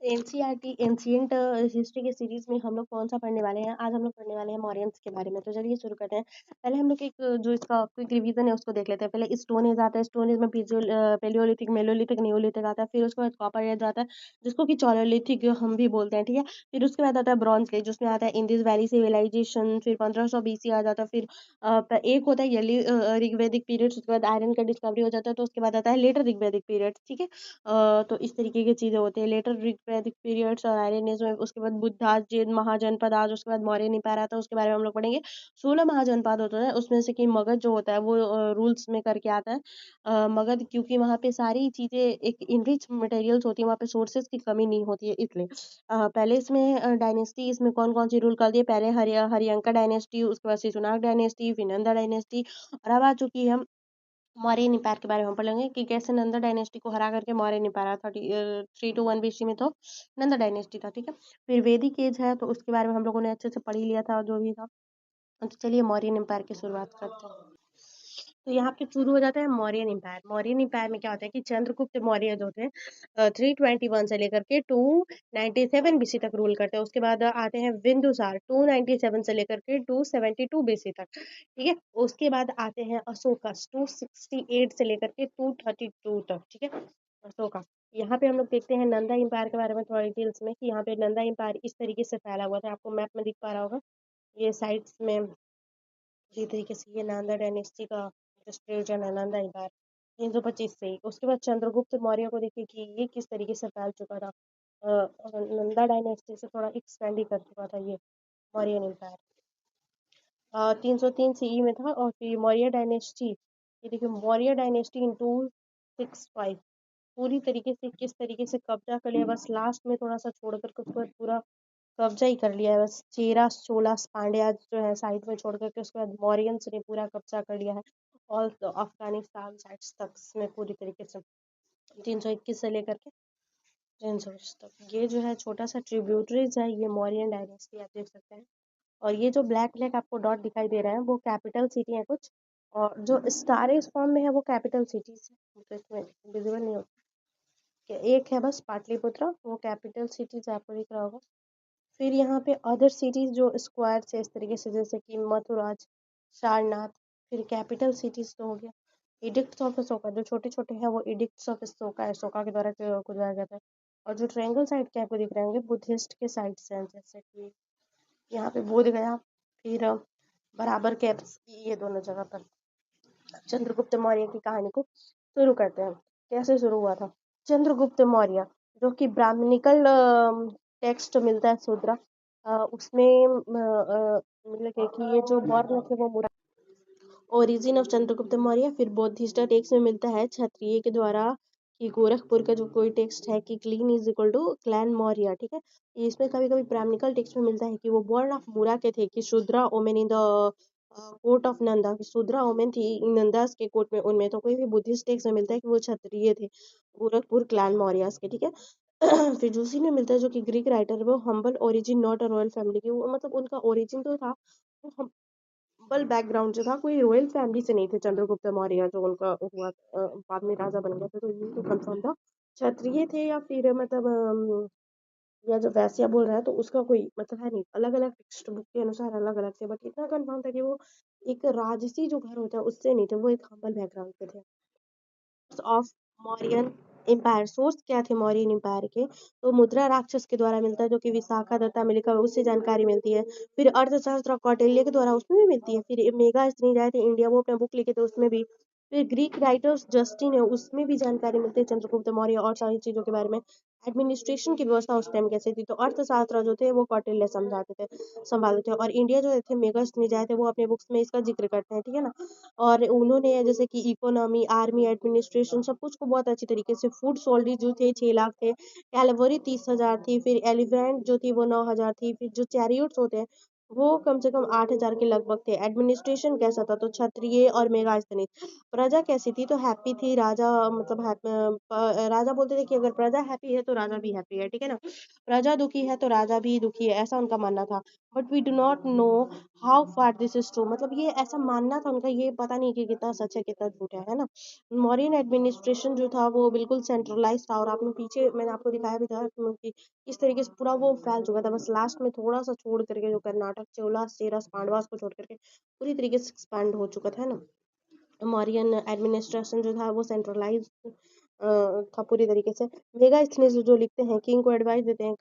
NCERT ancient history के series में हम लोग कौन सा पढ़ने वाले हैं? आज हम लोग पढ़ने वाले हैं मौर्यंस के बारे में। तो चलिए शुरू करते हैं। पहले हम लोग एक जो इसका क्विक रिवीजन है उसको देख लेते हैं। पहले स्टोन एज आता है, स्टोन एज में पेलियोलिथिक, मेलोलिथिक, नियोलिथिक आता है। फिर उसके बाद कॉपर एज आता है जिसको कि चौलोलिथिक हम भी बोलते हैं, ठीक है। फिर उसके बाद आता है ब्रॉन्ज एज जिसमें आता है इंडिस वैली सिविलाइजेशन। फिर 1500 BC आ जाता है। फिर एक होता है यली ऋग्वैदिक पीरियड। उसके बाद आयरन का डिस्कवरी हो जाता है। तो उसके बाद आता है लेटर ऋग्वैदिक पीरियड, ठीक है। तो इस तरीके की चीजें होती है लेटर ऋग्वैदिक पीरियड्स और आर्यनिज्म। उसके बाद बुद्धाज जैन महाजनपद आज। उसके बाद मौर्य निपार आता है, उसके बारे में हम लोग पढ़ेंगे। 16 महाजनपद होता है, उसमें से कि मगध जो होता है वो रूल्स में करके आता है। मगध क्योंकि वहाँ पे सारी चीजें एक इनरिच मटेरियल्स होती है, वहाँ पे सोर्सेज की कमी नहीं होती है इसलिए। पहले इसमें डायनेस्टी इसमें कौन कौन सी रूल कर दिए? पहले हरियंका डायनेस्टी, उसके बाद शिशुनाग डायनेस्टी, फिर नंदा डायनेस्टी। और अब आ चुकी है मौर्य निपार के बारे में हम पढ़ेंगे कि कैसे नंदा डायनेस्टी को हरा करके मौर्य निपार आया था। 3 to 1 BC में तो नंदा डायनेस्टी था, ठीक है। फिर वैदिक एज है तो उसके बारे में हम लोगों ने अच्छे से पढ़ ही लिया था जो भी था। तो चलिए मौर्यन एम्पायर की शुरुआत करते हैं। तो यहाँ पे शुरू हो जाता है मौर्यन एम्पायर। मौर्यन एम्पायर में क्या होता है कि चंद्रगुप्त मौर्य जो थे 321 से लेकर के 297 BC तक रूल करते हैं। उसके बाद आते हैं बिंदुसार 297 से लेकर के 272 BC तक, ठीक है। उसके बाद आते हैं अशोकस 268 से लेकर के 232 तक, ठीक है। अशोका। यहाँ पे हम लोग देखते हैं नंदा एम्पायर के बारे में थोड़ा डिटेल्स में कि यहाँ पे नंदा एम्पायर इस तरीके से फैला हुआ था। आपको मैप में दिख पा रहा होगा, ये साइड्स में इसी तरीके से ये नालंदा डायनेस्टी का डिस्ट्रीब्यूशन है, नालंदा एम्पायर 325 से ही। उसके बाद चंद्रगुप्त मौर्य को देखिए कि ये किस तरीके से फैल चुका था। नंदा डायनेस्टी से थोड़ा एक्सपेंड ही कर चुका था ये मौर्यन एम्पायर। 303 CE में था। और फिर मौर्य डायनेस्टी, ये देखिए मौर्य डायनेस्टी इन 265 पूरी तरीके से किस तरीके से कब्जा कर लिया, बस लास्ट में थोड़ा सा छोड़कर के उसके बाद पूरा कब्जा ही कर लिया है। बस चेरा चोला पांड्या जो है साइड में छोड़ करके उसके बाद मौर्यंस ने पूरा कब्जा कर लिया है। ऑल अफगानिस्तान साइड्स तक में पूरी तरीके से 321 से लेकर के 320 तक। ये जो है छोटा सा ट्रिब्यूटरीज है, ये मौर्यन डायनेस्टी आप देख सकते हैं। और ये जो ब्लैक ब्लैक आपको डॉट दिखाई दे रहा है वो कैपिटल सिटी है कुछ, और जो स्टारेज फॉर्म में है वो कैपिटल सिटीज है, तो इसमें विजिबल नहीं होता। एक है बस पाटलिपुत्र, वो कैपिटल सिटीज आपको दिख रहा होगा। फिर यहाँ पे अदर सिटीज जो स्क्वायर से इस तरीके से, जैसे कि मथुराज, सारनाथ। फिर कैपिटल सिटीज तो हो गया। इडिक्ट्स ऑफ अशोका जो छोटे छोटे हैं वो इडिक्ट्स ऑफ अशोका, अशोका के द्वारा गुजारा जाता है। और जो ट्रायंगल साइड के आपको दिख रहे होंगे बुद्धिस्ट के साइड्स हैं, जैसे कि यहाँ पे बोध गया, फिर बराबर कैप्स, ये दोनों जगह पर। चंद्रगुप्त मौर्य की कहानी को शुरू करते हैं। कैसे शुरू हुआ था? चंद्रगुप्त मौर्य जो कि ब्राह्मणिकल टेक्स्ट मिलता है शूद्रा, उसमें मतलब है कि ये जो वर्ण थे वो ओरिजिन ऑफ चंद्रगुप्त मौर्य। फिर बौद्धिस्ट टेक्स्ट में मिलता है क्षत्रिय के द्वारा कि गोरखपुर का जो कोई टेक्स्ट है कि clean is equal to clan Maurya, ठीक है। इसमें कभी कभी ब्राह्मणिकल टेक्स्ट में मिलता है कि वो बॉर्न ऑफ मुरा के थे, कि Shudra women in the court of Nanda, कि शूद्रा ओमेन थी नंदास के कोर्ट में उनमें। तो कोई भी बुद्धिस्ट टेक्स्ट में मिलता है कि वो क्षत्रिय थे, गोरखपुर क्लैन मौर्य के, ठीक है। फिर दूसरी में मिलता है जो कि ग्रीक राइटर है वो humble origin not a royal family की, वो मतलब उनका ओरिजिन तो था वो हम्बल बैकग्राउंड जो था, कोई रॉयल फैमिली से नहीं थे चंद्रगुप्त मौर्य जो उनका हुआ बाद में राजा बन गए थे। तो ये तो कंफर्म था क्षत्रिय थे या फिर मतलब या जो वैश्या बोल रहा है तो उसका कोई मतलब है नहीं, अलग अलग टेक्स्ट बुक के अनुसार अलग अलग थे, बट इतना कंफर्म था कि वो एक राजसी जो घर होता है उससे नहीं थे, वो एक हम्बल बैकग्राउंड पे थे। ऑफ मौर्यन एम्पायर, सोर्स क्या थे मौर्यन एम्पायर के? तो मुद्रा राक्षस के द्वारा मिलता है जो कि विशाखा दत्ता में लिखा हुआ है, उससे जानकारी मिलती है। फिर अर्थशास्त्र कौटिल्य के द्वारा, उसमें भी मिलती है। फिर मेगा स्त्री जाए थे इंडिया, वो अपना बुक लिखे थे उसमें भी। फिर ग्रीक राइटर्स जस्टिन है, उसमें भी जानकारी मिलती है चंद्रगुप्त मौर्य और सारी चीजों के बारे में। एडमिनिस्ट्रेशन की व्यवस्था उस टाइम कैसे थी, तो अर्थशास्त्र जो थे वो कौटिल्य समझाते थे, संभालते थे। और इंडिया जो थे मेगा स्त्री जाए थे वो अपने बुक्स में इसका जिक्र करते हैं, ठीक है ना। और उन्होंने जैसे कि इकोनॉमी, आर्मी, एडमिनिस्ट्रेशन सब कुछ को बहुत अच्छी तरीके से, फूड सोल्डिज जो थे 6 लाख थे, कैलवरी 30,000 थी, फिर एलिफेंट जो थी वो 9,000 थी, फिर जो चैरियोट्स होते हैं वो कम से कम 8,000 के लगभग थे। एडमिनिस्ट्रेशन कैसा था, तो क्षत्रिय और मेघा स्तनित। प्रजा कैसी थी, तो हैप्पी थी। राजा मतलब राजा बोलते थे कि अगर प्रजा हैप्पी है तो राजा भी हैप्पी है, ठीक है ना। प्रजा दुखी है तो राजा भी दुखी है, ऐसा उनका मानना था। But we do not know how far this is true, मतलब ये ऐसा मानना था उनका, ये पता नहीं कि कितना सच है कितना झूठ है ना। मौर्यन एडमिनिस्ट्रेशन जो था वो बिल्कुल सेंट्रलाइज था, और आपने पीछे मैंने आपको दिखाया भी था कि इस तरीके से पूरा वो फैल चुका था। बस लास्ट में थोड़ा सा छोड़ करके जो कर्नाटक, चोला, चेरस, पांडवास को छोड़ करके पूरी तरीके से एक्सपैंड हो चुका था, है ना। मौर्यन एडमिनिस्ट्रेशन जो था वो सेंट्रलाइज था पूरी तरीके से। मेगास्थनीज जो लिखते हैं, किंग को एडवाइस देते हैं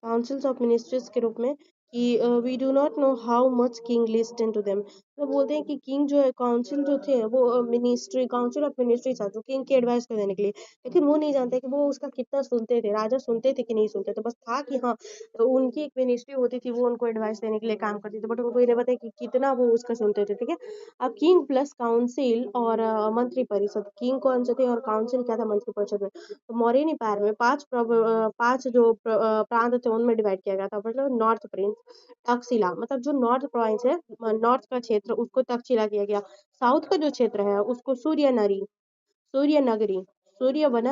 काउंसिल्स ऑफ मिनिस्ट्रीज के रूप में कि we do not know how much king listen to them. तो बोलते हैं कि किंग जो है, काउंसिल जो थे वो मिनिस्ट्री, काउंसिल ऑफ मिनिस्ट्री था जो किंग की एडवाइस को देने के लिए, लेकिन वो नहीं जानते कि वो उसका कितना सुनते थे, राजा सुनते थे कि नहीं सुनते थे। बस था कि हाँ, तो उनकी एक मिनिस्ट्री होती थी, वो उनको एडवाइस देने के लिए काम करती थी, बट उनको ये नहीं पता कि कितना वो उसका सुनते थे, ठीक है। अब किंग प्लस काउंसिल और मंत्री परिषद, किंग कौन से थे और काउंसिल क्या था मंत्री परिषद में। तो मौर्यन एम्पायर में पांच जो प्रांत थे उनमें डिवाइड किया गया था। मतलब नॉर्थ प्रिंस तक्षशिला, मतलब जो नॉर्थ प्रोविंस है, नॉर्थ का क्षेत्र, उसको तक्षशिला किया गया। साउथ का जो क्षेत्र है उसको सूर्य नगरी, सूर्य वन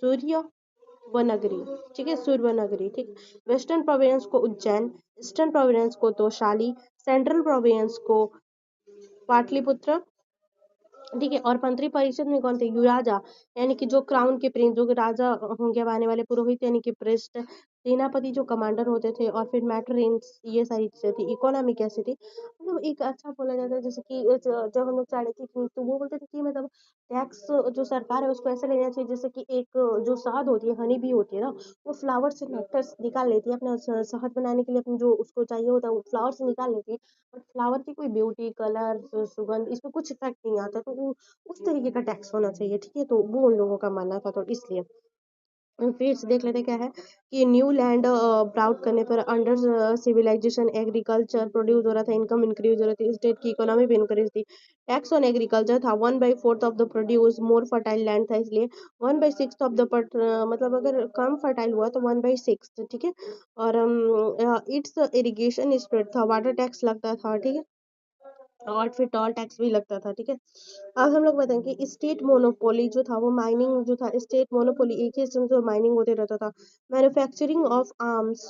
सूर्य वनगरी, ठीक है, सूर्य वनगरी, ठीक। वेस्टर्न प्रोविंस को उज्जैन, ईस्टर्न प्रोविंस को तोशाली, सेंट्रल प्रोविंस को पाटलिपुत्र, ठीक है। और मंत्री परिषद में कौन थे, युराजा, यानी कि जो क्राउन के प्रिंस, जो कि राजा होंगे, अब आने वाले पुरोहित यानी कि प्रेस्ट, सेनापति जो कमांडर होते थे, और फिर मैटरेंस, ये सारी चीजें थी। इकोनॉमी कैसी थी, मतलब एक अच्छा बोला जाता है, जैसे कि जब हम लोग चाणक्य की, तो वो बोलते थे कि मतलब टैक्स जो सरकार है उसको ऐसे लेना चाहिए जैसे कि एक जो शहद होती है, हनी भी होती है ना, वो फ्लावर से नेक्टर निकाल लेती है अपना शहद बनाने के लिए, अपने जो उसको चाहिए होता है वो फ्लावर से निकाल लेती है। बट फ्लावर की कोई ब्यूटी, कलर, सुगंध, इसमें कुछ इफेक्ट नहीं आता, तो वो उस तरीके का टैक्स होना चाहिए, ठीक है। तो वो उन लोगों का मानना था, तो इसलिए फिर से देख लेते हैं क्या है कि न्यू लैंड ब्राउट करने पर अंडर सिविलाइजेशन एग्रीकल्चर प्रोड्यूस हो रहा था, इनकम इंक्रीज हो रही थी, स्टेट की इकोनॉमी भी इंक्रीज थी। टैक्स ऑन एग्रीकल्चर था 1/4 of the produce, more fertile land था इसलिए 1/6 ऑफ द मतलब अगर कम फर्टाइल हुआ तो 1/6, ठीक है। और इट्स इरिगेशन स्प्रेड था, वाटर टैक्स लगता था, ठीक है। और फिर टोल टैक्स भी लगता था, ठीक है। अब हम लोग बताएंगे कि स्टेट मोनोपोली जो था वो माइनिंग जो था, स्टेट मोनोपोली एक ही सिस्टम से माइनिंग होते रहता था। मैन्युफैक्चरिंग ऑफ आर्म्स,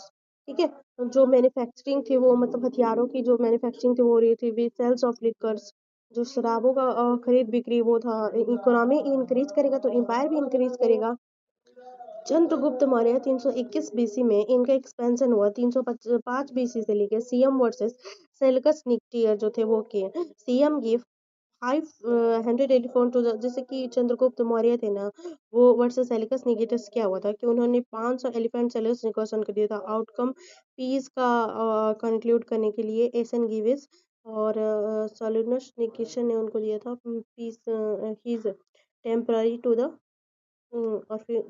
ठीक है। जो मैन्युफैक्चरिंग थी वो मतलब हथियारों की जो मैन्युफैक्चरिंग थी वो हो रही थी। वी सेल्स ऑफ लिकर्स, जो शराबों का खरीद बिक्री वो था। इकोनॉमी इंक्रीज करेगा तो एम्पायर भी इंक्रीज करेगा। चंद्रगुप्त मौर्य 321 बीसी में इनका एक्सपेंशन हुआ। 305 बीसी से लेकर सीएम वर्सेस सेल्कस निक्टियर जो थे वो किए। सीएम गिव 584 टू द, जैसे कि चंद्रगुप्त मौर्य थे ना, वो वर्सेस सेल्कस निकेटर्स क्या हुआ था कि उन्होंने 500 एलिफेंट सेलर्स निगोशिएशन कर दिया था आउटकम पीस का कंक्लूड करने के लिए। एसन गिविस और सॉलिनस निकेशन ने उनको दिया था peace, his temporary to the, और फिर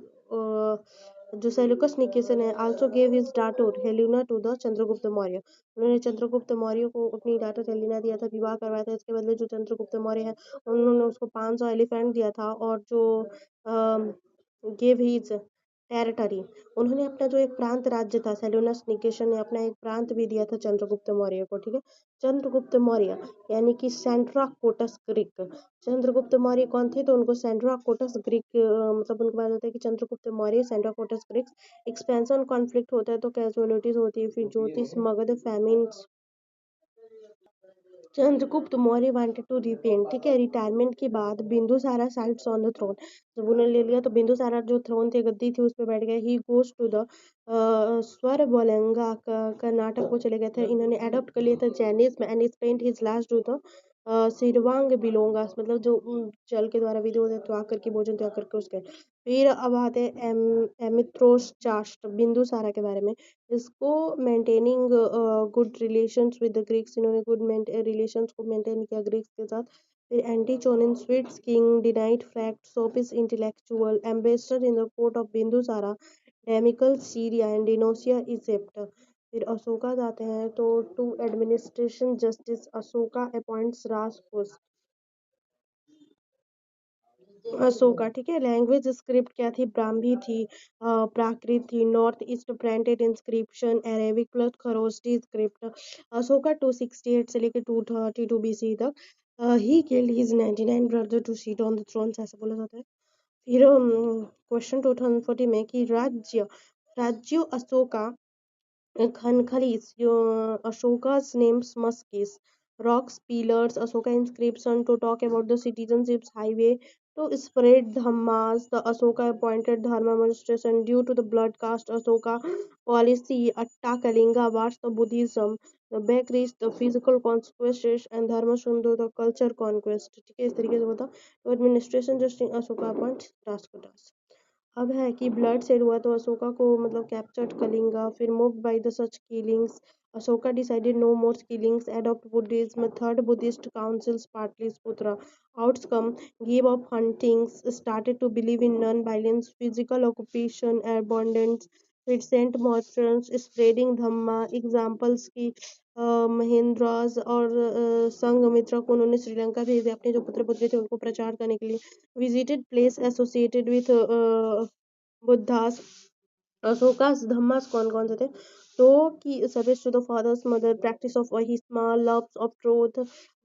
जो सेल्यूकस निकेशन है also gave his daughter Helena to the Chandragupta Maurya. उन्होंने चंद्रगुप्त मौर्य को अपनी डाटर हेलिना दिया था, विवाह करवाया था। इसके बदले जो चंद्रगुप्त मौर्य है उन्होंने उसको 500 एलिफेंट दिया था, और जो गेव हिज टेरिटरी, उन्होंने अपना जो एक प्रांत राज्य था, सेलूनस निकेशन ने अपना एक प्रांत भी दिया था चंद्रगुप्त मौर्य को, ठीक है। चंद्रगुप्त मौर्य यानी कि सेंट्राकोटस ग्रीक, चंद्रगुप्त मौर्य कौन थे, तो उनको सेंट्राकोटस ग्रीक, मतलब उनको बात होता है कि Chandragupta Maurya Sandrocottus Greek. Expansion conflict होता है तो कैजुअलिटीज होती है, फिर ज्योतिष Magadh famine. Chandragupta Maurya wanted to repent, ठीक है। रिटायरमेंट के बाद Bindusara sits on the throne, जब उन्होंने ले लिया तो बिंदुसारा जो थ्रोन थे, गद्दी थी, उस पर बैठ गए। ही गोज टू द स्वर बोलेंगा कर्नाटक को चले गए थे। इन्होंने अडॉप्ट कर लिया था Jainism and spent his last to the Shravanabelagola, मतलब जो जल के द्वारा विधि होते त्याग करके, भोजन त्याग करके उसके। फिर अब आते हैं एमित्रोस चास्ट बिंदुसारा के बारे में। इसको maintaining good relations with the Greeks, इन्होंने गुड रिलेशंस को मेंटेन किया ग्रीक्स के साथ। फिर एंटीचोनिन स्वीट्स किंग डिनाइड फैक्ट सोपिस intellectual ambassador in the court of Bindusara डेमिकल सीरिया एंड डिनोसिया इजिप्ट। फिर अशोका जाते हैं तो to administration justice Ashoka appoints राजपुत, अशोका, ठीक है। लैंग्वेज स्क्रिप्ट क्या थी? ब्राह्मी थी, प्राकृत थी, north east printed inscription, Arabic plus Kharosthi script. Ashoka 268 से लेकर 232 बीसी तक। He killed his 99 brother to seat on the throne, ऐसा बोला जाता है। फिर क्वेश्चन 2040 में कि राज्य Ashoka Khankalis, Ashoka's names Muskis, rocks, pillars, Ashoka inscription to talk about the citizenship's highway, to spread dhammas, the Ashoka appointed dharma administration due to the blood caste Ashoka policy, Atta Kalinga, what's the Buddhism, the backreach, the physical consequences, and Dharma Sundar, the culture conquest. ठीक है, इस तरीके से बता। तो administration just Ashoka appoint Rashtrakutas. अब है कि ब्लड सेड हुआ तो अशोका को मतलब कैप्चर्ड कलिंगा, फिर moved by the such killings Ashoka decided no more killings, adopt Buddhism, third Buddhist councils Pataliputra, outcome give up huntings, started to believe in non violence, physical occupation abundance, फिर sent मॉर्चन्स, spreading Dhamma, examples की महेंद्रास और संघमित्रा को उन्होंने श्रीलंका भेजे अपने जो पुत्र पुत्री थे उनको प्रचार करने के लिए। visited place associated with Buddha's Ashoka's Dhamma's कौन कौन से थे? तो कि service to the fathers mother, practice of ahimsa, loves of truth,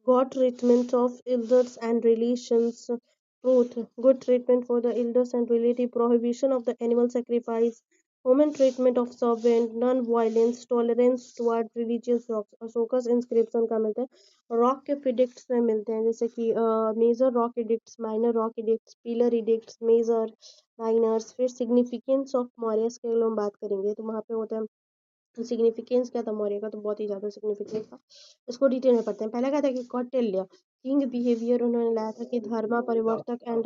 god treatment of elders and relations, truth, good treatment for the elders and relative, prohibition of the animal sacrifice, human treatment of servant, non-violence, tolerance toward religious rocks। Ashoka's inscription का मिलता है rock के फिडिक्ट्स में मिलते हैं, जैसे कि major rock edicts, minor rock edicts, pillar edicts, major minors. फिर सिग्निफिकेंस ऑफ मौर्यस के अगर हम बात करेंगे तो वहाँ पे होता है सिग्निफिकेंस क्या था मौर्य का, तो बहुत ही ज्यादा सिग्निफिकेंस था। इसको डिटेल में पढ़ते हैं। पहला क्या था कि कौटिल्य किंग बिहेवियर उन्होंने लाया था कि धर्म परिवर्तक एंड,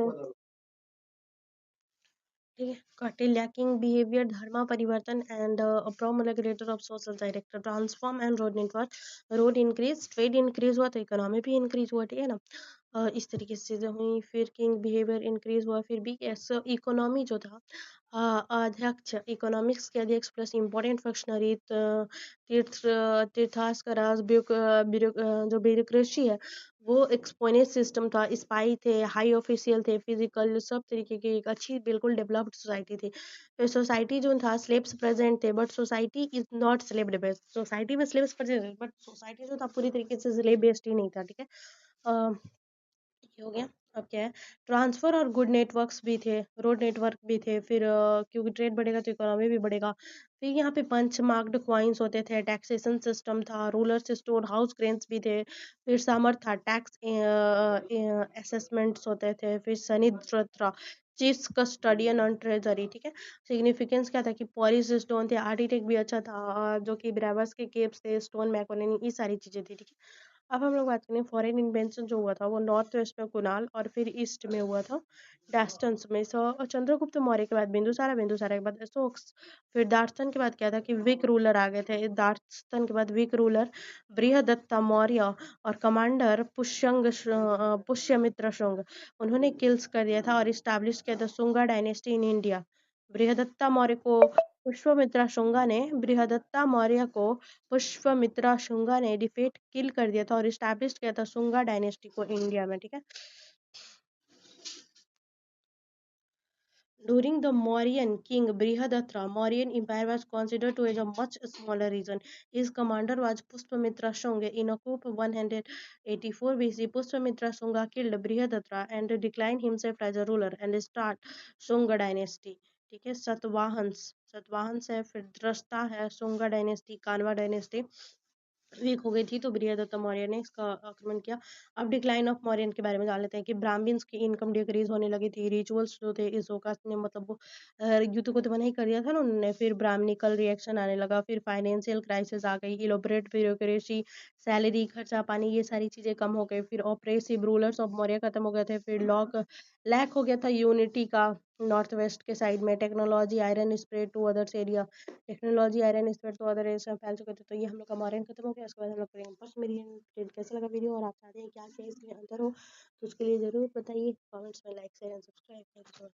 ठीक है, कौटिल्य किंग बिहेवियर धर्म परिवर्तन and promulgator of social director transform and road network, road increase, trade increase हुआ तो इकोनॉमी भी इंक्रीज हुआ, ठीक है ना। इस तरीके से चीज़ें हुई। फिर किंग बिहेवियर इंक्रीज हुआ, फिर भी इकोनॉमी जो था अध्यक्ष इकोनॉमिक्स के अध्यक्ष प्लस इम्पोर्टेंट फंक्शनरी तीर्थास्करास जो ब्यूरोक्रेसी है वो एक्सपोनेंट सिस्टम था, स्पाई थे, हाई ऑफिशियल थे, फिजिकल सब तरीके की एक अच्छी बिल्कुल डेवलप्ड सोसाइटी थी। फिर सोसाइटी जो था स्लेब्स प्रेजेंट थे but society is not slab based, society में स्लेब्स प्रेजेंट बट सोसाइटी जो था पूरी तरीके से स्लेब बेस्ड ही नहीं था, ठीक है। ये हो गया। अब क्या है, ट्रांसफर और गुड नेटवर्क्स भी थे, रोड नेटवर्क भी थे। फिर क्योंकि ट्रेड बढ़ेगा तो इकोनॉमी भी बढ़ेगा। फिर यहाँ पे पंच मार्क्ड कॉइन्स होते थे, टैक्सेशन सिस्टम था, रूलर्स स्टोर हाउस क्रेन्स भी थे। फिर समर था, टैक्स असेसमेंट्स होते थे। फिर सनिद्र था, चीफ कस्टडियन ऑन ट्रेजरी, ठीक है। सिग्निफिकेंस क्या था कि पॉलिश स्टोन थे, आर्किटेक्ट भी अच्छा था, जो कि ब्रावर्स के केव्स थे, स्टोन मैकोनिनी, ये सारी चीजें थी, ठीक है। अब हम लोग बात करें फॉरेन इन्वेंशन जो हुआ था वो नॉर्थ वेस्ट में कुनाल और फिर ईस्ट में हुआ था डास्टन्स में। सो और चंद्रगुप्त मौर्य के बाद बिंदुसारा, बिंदुसारा के बाद अशोक, फिर दार्स्तन के बाद क्या था कि विक रूलर आ गए थे, दार्स्तन के बाद विक रूलर बृहदत्ता मौर्य और कमांडर पुष्यमित्र शुंग, उन्होंने किल्स कर दिया था और इस्टेब्लिश किया था Shunga dynasty in India. Brihadatta Maurya को पुष्यमित्रा शुंगा ने बृहदत्ता मौर्य को पुष्यमित्रा शुंगा ने डिफीट किल कर दिया था और इस्टेब्लिश किया था शुंगा डायनेस्टी को इंडिया में, ठीक है। During the Mauryan king Brihadatra, Mauryan empire was considered to be a much smaller region. His commander was Pushpamitra Shunga. In Okup 184 BC, Pushpamitra Shunga killed Brihadatra and declared himself as a ruler and start Shunga dynasty. ठीक है, सतवाहंस है, फिर दृष्टा है, Shunga dynasty, कानवा dynasty week हो गई थी तो बृहदत्त मौर्य ने इसका आक्रमण किया। अब डिक्लाइन ऑफ मौर्यन के बारे में जान लेते हैं कि ब्राह्मण्स की इनकम डिक्रीज होने लगी थी, रिचुअल्स जो थे इस ने मतलब वो युद्ध को तो मना ही कर दिया था ना उन्होंने, फिर ब्राह्मणिकल रिएक्शन आने लगा, फिर फाइनेंशियल क्राइसिस आ गई, इलोबरेट ब्यूरोक्रेसी, सैलरी खर्चा पानी ये सारी चीजें कम हो गई, फिर ऑपरेसिव रूलर्स ऑफ मौर्य खत्म हो गए थे, फिर लॉक लैक हो गया था यूनिटी का नॉर्थ वेस्ट के साइड में, technology iron spread to others area, technology iron spread to other area फैल चुके थे। तो ये हम लोग का मॉडर्न खत्म हो गया, उसके बाद हम लोग करेंगे फर्स्ट मेरियन। कैसा लगा वीडियो और आप चाहते हैं क्या क्या इसमें अंतर हो तो उसके लिए जरूर बताइए कमेंट्स में, लाइक शेयर एंड सब्सक्राइब।